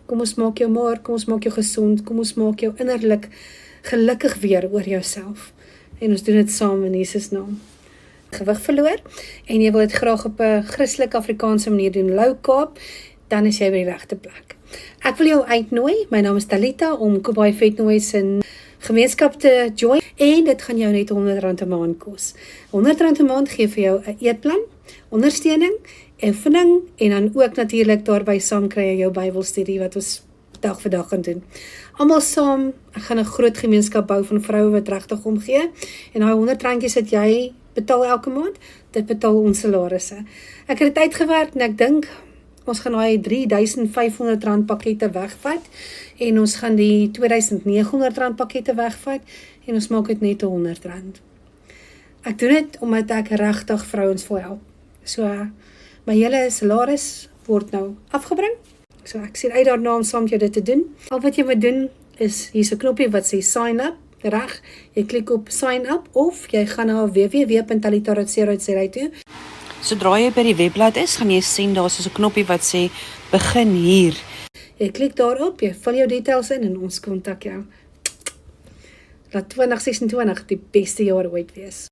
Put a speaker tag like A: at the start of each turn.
A: kom ons maak jou maar, kom ons maak jou gesond, kom ons maak jou innerlik gelukkig weer oor jouself. En ons doen dit saam in Jesus naam. Gewig verloor, en jy wil dit graag op 'n Christelike Afrikaanse manier doen, low carb, dan is jy by die regte plek. Ek wil jou uitnooi, my naam is Talita, om Kobai Vetnooi se gemeenskap te join, en dit gaan jou net R100 'n maand kos. R100 'n maand gee vir jou 'n eetplan, ondersteuning, oefening, en dan ook natuurlik daarby saam kry jy jou Bybelstudie wat ons dag vir dag gaan doen. Almal saam, ek gaan 'n groot gemeenskap bou van vroue wat regtig omgee, en daai R100 wat jy betaal elke maand, dit betaal ons salarisse. Ek het dit uitgewerk, en ek dink, ons gaan daai R3.500 pakkette wegvat, en ons gaan die R2.900 pakkette wegvat, en ons maak dit net R100. Ek doen dit, omdat ek regtig vrouens wil help. So, my hele salaris word nou afgebring, so ek sien uit daarna om saam met jou dit te doen. Al wat jy moet doen, is, hier is 'n knoppie wat sê sign up, reg, jy klik op sign up, of jy gaan na www.talita.co.za toe.
B: Sodra jy by die webblad is, gaan jy sien daar is 'n knoppie wat sê begin hier.
A: Jy klik daarop, jy vul jou details in en ons kontak jou. Laat 2026 die beste jaar ooit wees.